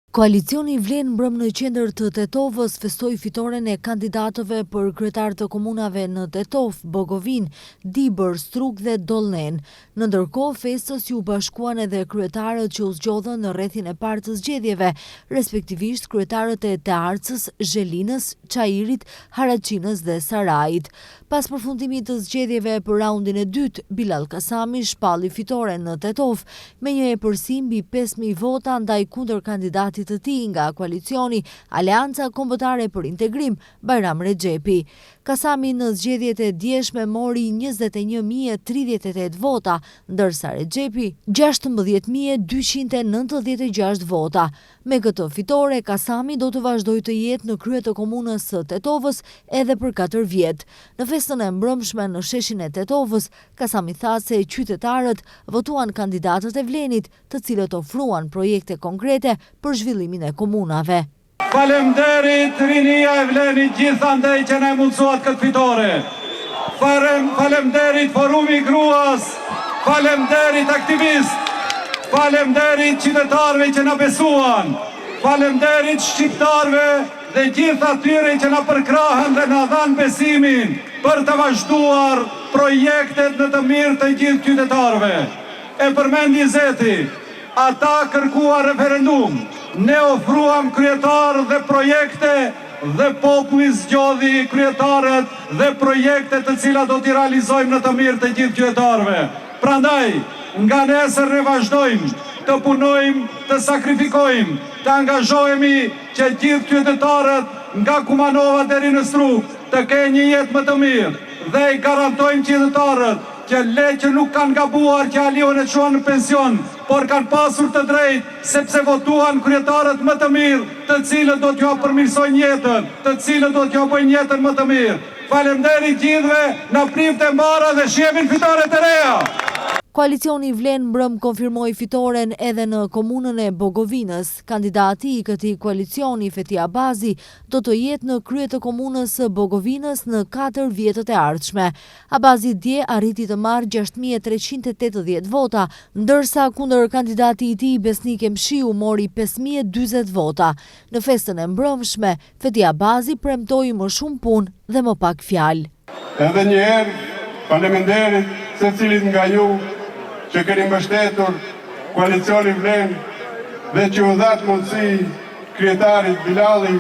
Koalicioni i Vlen mbrëm në qendër të Tetovës festoi fitoren e kandidatëve për kryetar të komunave në Tetov, Bogovin, Dibër, Struk dhe Dollnen. Në ndërkohë, festës ju bashkuan edhe kryetarët që u zgjodhën në rrethin e parë të zgjedhjeve, respektivisht kryetarët e Tearcës, Zhelinës, Çajirit, Haraçinës dhe Sarajit. Pas përfundimit të zgjedhjeve për raundin e dytë, Bilal Kasami shpalli fitoren në Tetov me një epërsim mbi 5000 vota ndaj kundër kandidatit të tij nga koalicioni Aleanca Kombëtare për Integrim, Bajram Rexhepi. Kasami në zgjedhjet e djeshme mori 21.038 vota, ndërsa Rexhepi 16.296 vota. Me këtë fitore, Kasami do të vazhdojë të jetë në krye të komunës së Tetovës edhe për 4 vjet. Në festën e mbrëmshme në sheshin e Tetovës, Kasami tha se qytetarët votuan kandidatët e Vlenit, të cilët ofruan projekte konkrete për zhvillimin e komunave. Faleminderit rinia e Vlenit gjithandej që na mundsuat këtë fitore. Faleminderit Forumi Gruas, faleminderit aktivist, faleminderit qytetarëve që na besuan, faleminderit shqiptarëve dhe gjithë atyre që na përkrahën dhe na dhanë besimin për të vazhduar projektet në të mirë të gjithë qytetarëve. E përmendi Zeti, ata kërkuan referendum, ne ofruam kryetar dhe projekte dhe populli zgjodhi kryetarët dhe projekte të cilat do t'i realizojmë në të mirë të gjithë qytetarëve. Prandaj, nga nesër ne vazhdojmë të punojmë, të sakrifikojmë, të angazhohemi që gjithë qytetarët nga Kumanova deri në Struk të kenë një jetë më të mirë dhe i garantojmë qytetarët që le që nuk kanë gabuar që Alion e çuan në pension, por kanë pasur të drejtë sepse votuan kryetarët më të mirë, të cilët do t'ju përmirësojnë jetën, të cilët do t'ju bëjnë jetën më të mirë. Faleminderit gjithëve, na prift e mbara dhe shihemi fitore të reja. Koalicioni i Vlen mbrëm konfirmoi fitoren edhe në komunën e Bogovinës. Kandidati i këtij koalicioni, Feti Abazi, do të jetë në krye të komunës së Bogovinës në 4 vjetët e ardhshme. Abazi dje arriti të marrë 6380 vota, ndërsa kundër kandidati i tij Besnik Emshiu mori 5040 vota. Në festën e mbrëmshme, Feti Abazi premtoi më shumë punë dhe më pak fjalë. Edhe një herë, faleminderit secilit nga ju që keni mbështetur koalicioni Vlen dhe që u dhat mundësi kryetarit Bilali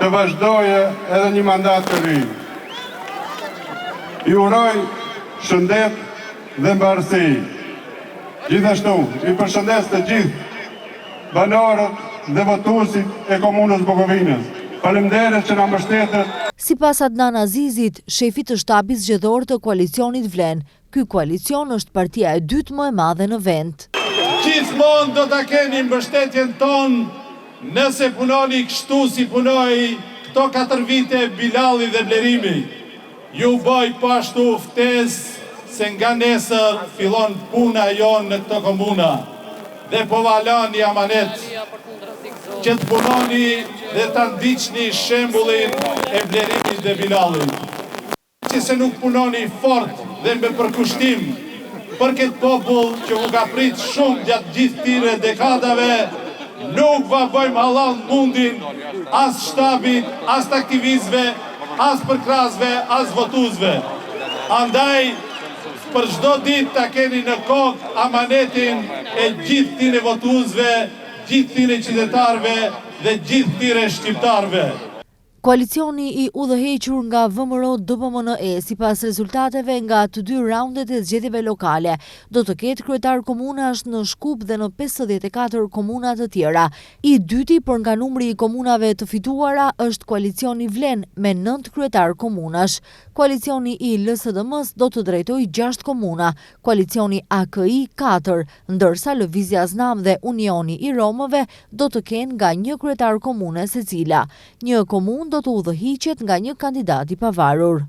të vazhdoje edhe një mandat të ri. Ju uroj shëndet dhe mbarësi. Gjithashtu, i përshëndes të gjithë banorët dhe votuesit e komunës Bogovinës. Faleminderit që na mbështetët. Sipas Adnan Azizit, shefit të shtabit zgjedhor të koalicionit Vlen, ky koalicion është partia e dytë më e madhe në vend. Gjithmonë do ta keni mbështetjen tonë nëse punoni kështu si punoi këto 4 vite Bilali dhe Blerimi. Ju bëj pashtu ftesë se nga nesër fillon puna jonë në këto komuna. Dhe po valani amanet që të punoni dhe të ndiqni shembullin e Blerimit dhe Bilalit. Që se nuk punoni fort dhe me përkushtim për këtë popull që u ka prit shumë gjatë gjithë këtyre dekadave, nuk va bëjmë halal mundin as shtabit, as të aktivistëve, as përkrasve, as votuesve. Andaj, për çdo ditë ta keni në kokë amanetin e gjithë këtyre votuesve, gjithë këtyre qytetarëve dhe gjithë këtyre shqiptarëve. Koalicioni i udhëhequr nga VMRO-DPMNE sipas rezultateve nga të 2 raundet e zgjedhjeve lokale do të ketë kryetar komunash në Shkup dhe në 54 komuna të tjera. I dyti për nga numri i komunave të fituara është koalicioni Vlen me 9 kryetar komunash. Koalicioni i LSDM-s do të drejtojë 6 komuna, koalicioni AKI 4, ndërsa Lëvizja Znam dhe Unioni i Romëve do të kenë nga 1 kryetar komune secila. Një komunë do të udhëhiqet nga një kandidat i pavarur.